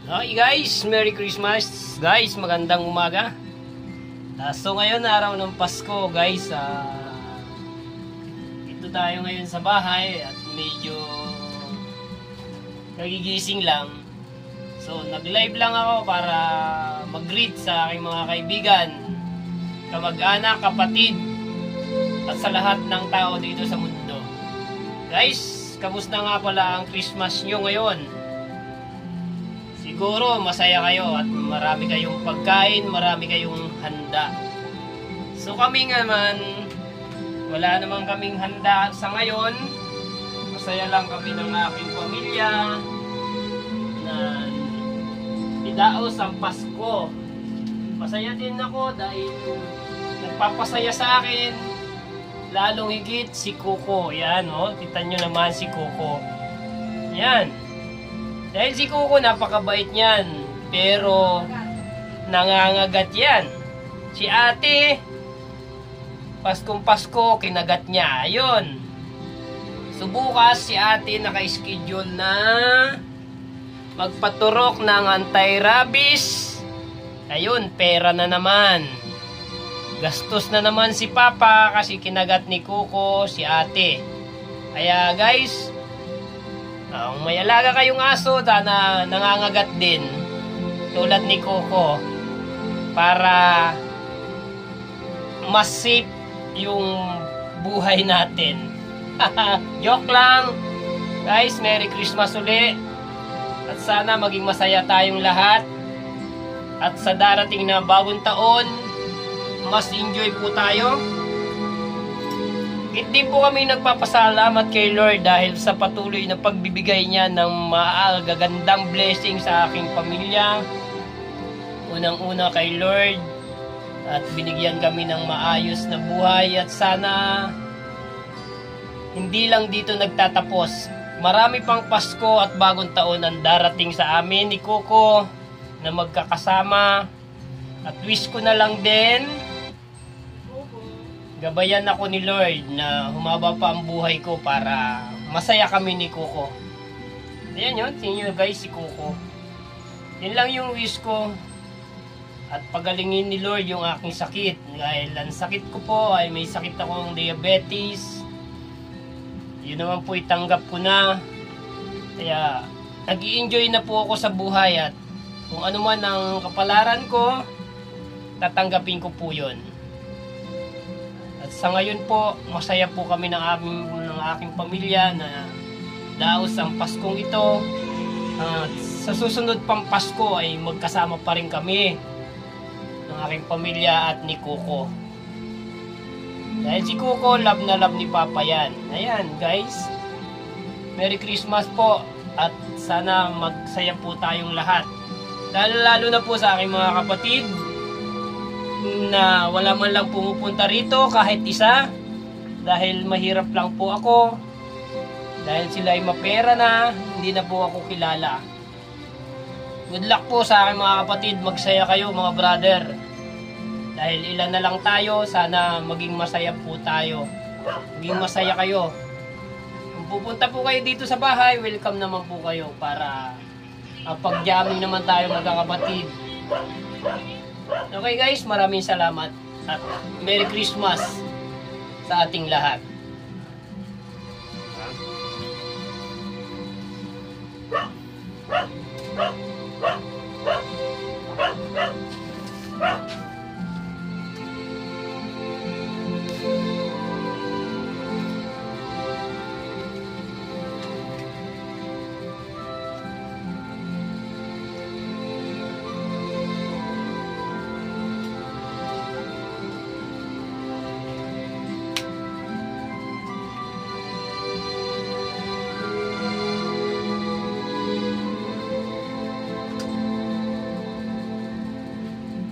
Okay guys, Merry Christmas guys, magandang umaga. So ngayon araw ng Pasko guys, ito tayo ngayon sa bahay at medyo nagigising lang. So nag-live lang ako para mag-greet sa aking mga kaibigan, kamag-anak, kapatid at sa lahat ng tao dito sa mundo. Guys, kamusta nga pala ang Christmas nyo ngayon? Siguro masaya kayo at marami kayong pagkain, marami kayong handa. So kami naman, wala naman kaming handa sa ngayon. Masaya lang kami ng aking pamilya na idaos ang Pasko. Masaya din ako dahil nagpapasaya sa akin, lalong higit si Kuko. Yan, oh, kita nyo naman si Kuko. Yan. Dahil si Kuko napakabait niyan, pero nangangagat yan. Si ate, Paskong Pasko, kinagat niya. Ayun. So bukas si ate naka-schedule na magpaturok ng anti-rabies. Ayun, pera na naman. Gastos na naman si Papa kasi kinagat ni Kuko si ate. Kaya guys, kung may alaga kayong aso na nangangagat din tulad ni Kuko, para mas safe yung buhay natin. Joke lang guys, Merry Christmas uli at sana maging masaya tayong lahat at sa darating na bagong taon mas enjoy po tayo. Hindi po kami nagpapasalamat kay Lord dahil sa patuloy na pagbibigay niya ng magagandang blessing sa aking pamilya. Unang-una kay Lord at binigyan kami ng maayos na buhay at sana hindi lang dito nagtatapos. Marami pang Pasko at bagong taon ang darating sa amin ni Kuko na magkakasama at wish ko na lang din gabayan ako ni Lord na humaba pa ang buhay ko para masaya kami ni Kuko. Ayan yun, tingnan nyo guys si Kuko. Yan lang yung wish ko. At pagalingin ni Lord yung aking sakit. Dahil ang sakit ko po ay may sakit akong diabetes. Yun naman po itanggap ko na. Kaya nag-i-enjoy na po ako sa buhay at kung ano man ang kapalaran ko, tatanggapin ko po yun. At sa ngayon po, masaya po kami ng aking pamilya na daos ang Paskong ito. At sa susunod pang Pasko ay magkasama pa rin kami ng aking pamilya at ni Kuko. Dahil si Kuko, love na love ni Papa yan. Ayan guys, Merry Christmas po at sana magsaya po tayong lahat. Lalo na po sa aking mga kapatid na wala man lang pumupunta rito kahit isa dahil mahirap lang po ako, dahil sila ay mapera na, hindi na po ako kilala. Good luck po sa aking mga kapatid, magsaya kayo mga brother dahil ilan na lang tayo, sana maging masaya po tayo, maging masaya kayo. Kung pupunta po kayo dito sa bahay, welcome naman po kayo para pag-jamming naman tayo magkakapatid. Okay guys, maraming salamat at Merry Christmas sa ating lahat.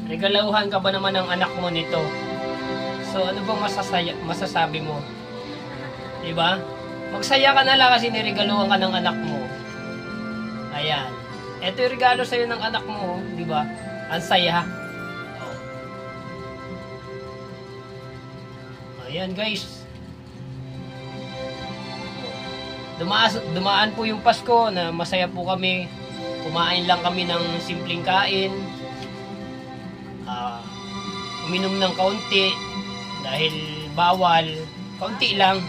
Regalauhan ka ba naman ng anak mo nito? So ano bang masasabi mo? Diba? Magsaya ka na lang kasi niregaluhan ka ng anak mo. Ayan. Ito yung regalo sa'yo ng anak mo, diba? Ang saya. Ayan guys. Dumaan po yung Pasko na masaya po kami. kumain lang kami ng simpleng kain. Uminom ng kaunti dahil bawal. Kaunti lang.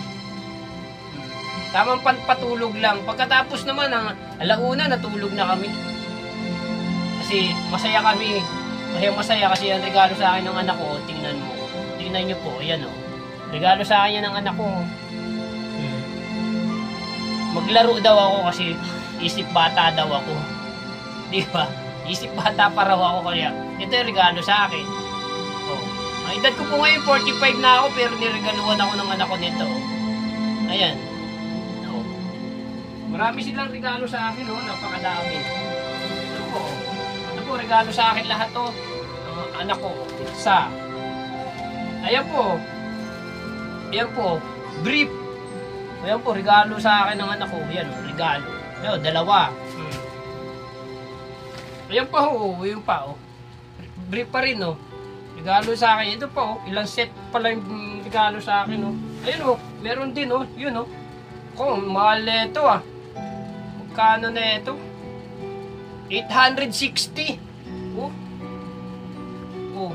Tamang patulog lang. Pagkatapos naman ng alauna, natulog na kami. Kasi masaya kami. Masaya kasi ang regalo sa akin ng anak ko. Tingnan mo. Tingnan nyo po. Ayan o. Regalo sa akin yan ng anak ko. Maglaro daw ako kasi isip bata daw ako. Di ba? Isip bata pa raw ako kaya. Ito yung regalo sa akin. Oh. Ang edad ko po ngayon 45 na ako pero niregaluhan ako ng anak ko nito. Ayan. Oh. Marami silang regalo sa akin, oh. Napakadami. Ito po. Ito po, regalo sa akin lahat to. Anak ko. Isa. Ayan po. Ayan po. Brief. Ayan po, regalo sa akin ng anak ko. Ayan, regalo. Ayan, dalawa. Ayan pa, oh. Ayan pa, oh. Brief pa rin, oh. Regalo sa akin. Ito pa, oh. Ilang set pala yung regalo sa akin, oh. Ayan, oh. Meron din, oh. Yun, oh. Oh, mahal na ito, ah. Magkano na ito? 860. Oh. Oh.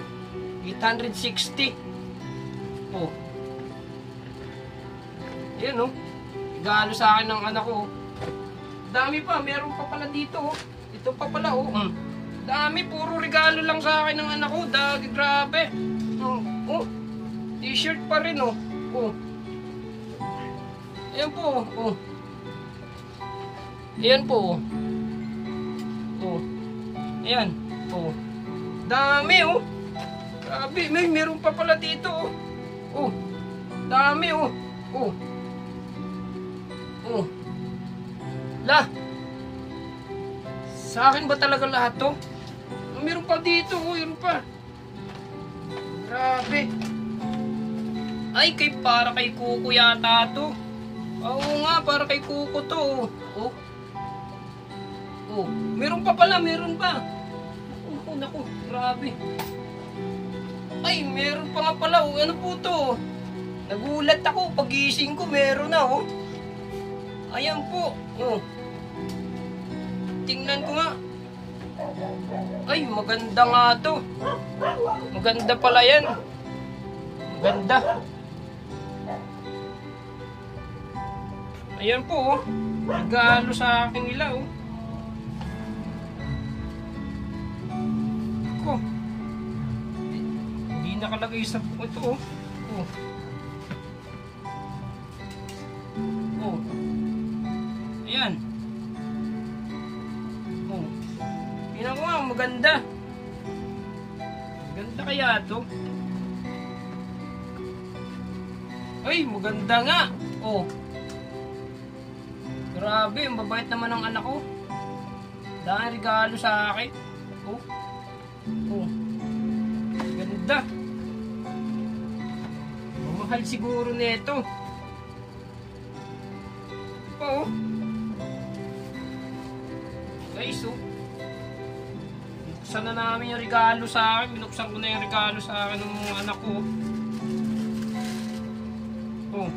860. Oh. Ayan, oh. Regalo sa akin ng anak ko. Dami pa. Meron pa pala dito, oh. Ito pa pala, oh. Dami. Puro regalo lang sa akin ng anak ko. Grabe. Oh. Oh. T-shirt pa rin, oh. Oh. Ayan po, oh. Ayan po, oh. Oh. Ayan. Oh. Dami, oh. Grabe. Meron pa pala dito, oh. Oh. Dami, oh. Oh. Oh. La. Sa akin ba talaga lahat to? Meron pa dito, oh. Meron pa. Grabe. Ay, para kay Kuko yata to. Oo nga, para kay Kuko to. Oh. Oh. Meron pa pala, meron pa. Oh, naku, grabe. Ay, meron pa nga pala. Oh. Ano po to? Nagulat ako. Pagising ko, meron na, oh. Ayan po. Oh. Tingnan ko nga. Ay, maganda nga to. Maganda pala yan. Maganda. Ayan po, oh. Regalo sa akin nila, oh. Ako. Hindi nakalagay sa ito, oh. Oh. Oh. Ayan. Oh. Tingnan ko nga, maganda. Maganda kaya ito. Ay, maganda nga. Oh. Grabe, ang babait naman ng anak ko. Dahil regalo sa akin. Oh. Oh. Ganda. Mahal siguro nito. Ito pa, oh. Guys, oh. Binuksan na namin yung regalo sa akin. Binuksan ko na yung regalo sa akin ng mga anak ko. Oh.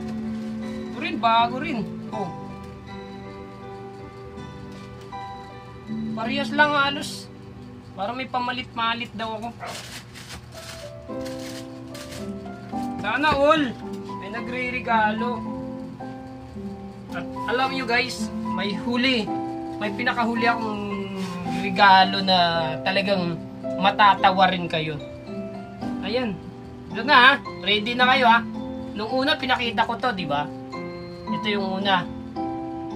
Ito rin, bago rin. Oh. Parehas lang halos. Parang may pamalit-malit daw ako. Sana all may nagre-regalo. At alam nyo guys, may huli. May pinakahuli akong regalo na talagang matatawarin kayo. Ayan. Ito na ha. Ready na kayo ha. Nung una pinakita ko to, di ba? Ito yung una.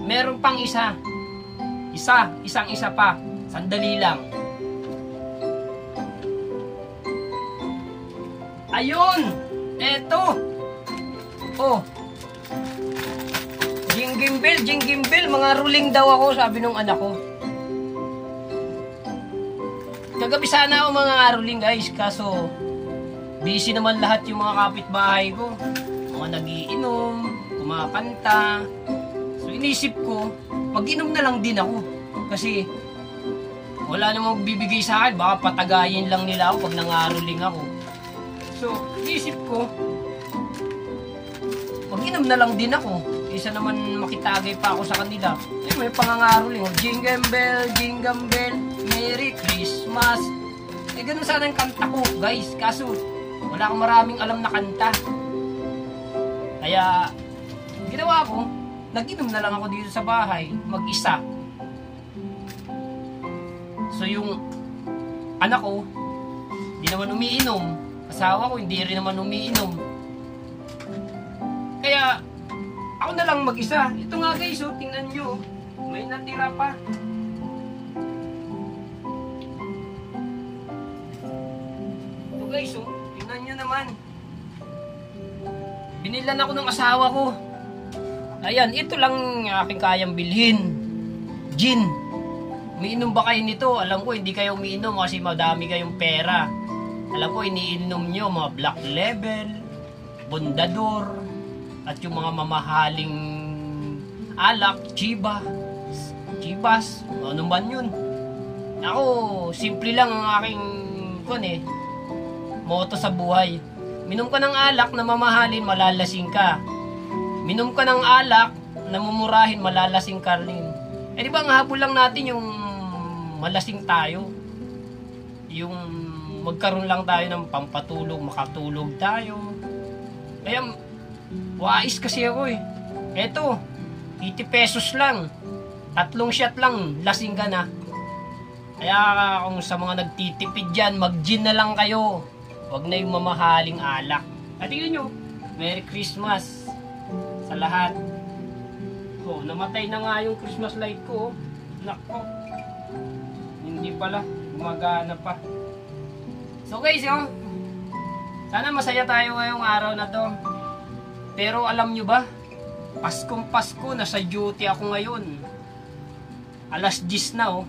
Meron pang isa. Isang-isa pa. Sandali lang. Ayun! Eto! Oh! Jingle bell, mga ruling daw ako, sabi nung anak ko. Kagabi sana ako mga ruling guys, kaso busy naman lahat yung mga kapitbahay ko. Mga nagiinom, kumakanta. So inisip ko, mag-inom na lang din ako. Kasi wala namang bibigay sa akin, baka patagayin lang nila ako pag nangaruling ako. So, isip ko, mag-inom na lang din ako. isa naman makitagay pa ako sa kanila. Eh, may pangangaroling, oh. Jingle bell, Merry Christmas. Eh, ganun sana yung kanta ko, guys. Kaso, wala akong maraming alam na kanta. Kaya, ginawa ko, nag-inom na lang ako dito sa bahay, mag-isa. So, yung anak ko, hindi naman umiinom. Asawa ko, hindi rin naman umiinom. Kaya, ako na lang mag-isa. Ito nga guys, oh, tingnan nyo. May natira pa. Ito guys, oh, tingnan nyo naman. Binilan ako ng asawa ko. Ayan, ito lang aking kayang bilhin. Gin. Umiinom ba kayo nito? Alam ko, hindi kayo umiinom kasi madami kayong pera. Alam ko, iniinom nyo mga Black Label, Bondador, at yung mga mamahaling alak, Chivas, ano man yun. Ako, simple lang ang aking motto sa buhay. Minom ka ng alak na mamahalin, malalasing ka. Minom ka ng alak na mumurahin, malalasing ka rin. Eh di ba ang habol lang natin yung malasing tayo. Yung magkaroon lang tayo ng pampatulog, makatulog tayo. Kaya, wais kasi ako eh. Eto, 80 pesos lang. 3 shot lang, lasing ka na. Kaya kung sa mga nagtitipid dyan, mag-gin na lang kayo. Huwag na yung mamahaling alak. At tingnan nyo, Merry Christmas sa lahat. Oh, namatay na nga yung Christmas light ko. Nako. Hindi pala, gumagana pa. So guys, sana masaya tayo ngayong araw na to. Pero alam nyo ba, Paskong Pasko, nasa duty ako ngayon. Alas 10 na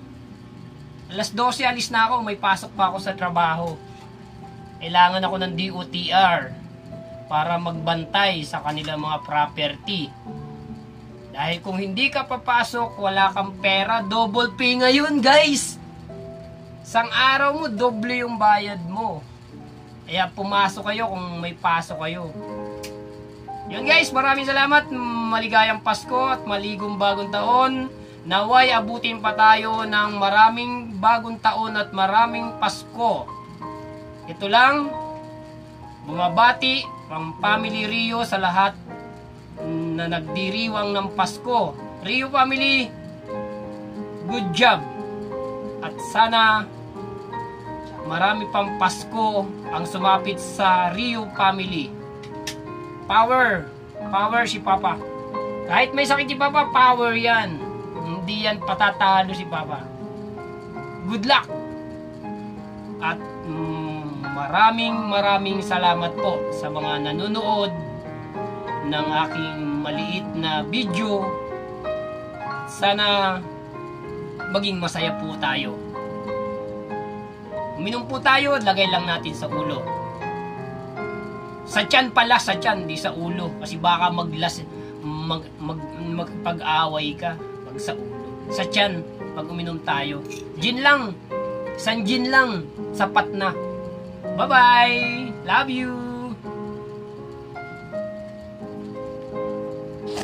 Alas 12 alis na ako, may pasok pa ako sa trabaho. Kailangan ako ng DOTR para magbantay sa kanilang mga property. Dahil kung hindi ka papasok, wala kang pera, double pay ngayon guys. Sang araw mo, doble yung bayad mo. Kaya pumasok kayo kung may pasok kayo. Yun guys, maraming salamat. Maligayang Pasko at maligong bagong taon. Naway abutin pa tayo ng maraming bagong taon at maraming Pasko. Ito lang, bumabati ang Family Rio sa lahat na nagdiriwang ng Pasko. Rio family, good job. At sana marami pang Pasko ang sumapit sa Rio family. Power si Papa. Kahit may sakit si Papa, power yan. Hindi yan patatalo si Papa. Good luck. At maraming salamat po sa mga nanonood ng aking maliit na video. Sana maging masaya po tayo. Uminom po tayo, lagay lang natin sa ulo. Sa tiyan pala, sa tiyan, di sa ulo. Kasi baka magpag-away ka pag sa ulo. Sa tiyan, pag uminom tayo. Gin lang. San gin lang, sapat na. Bye-bye! Love you!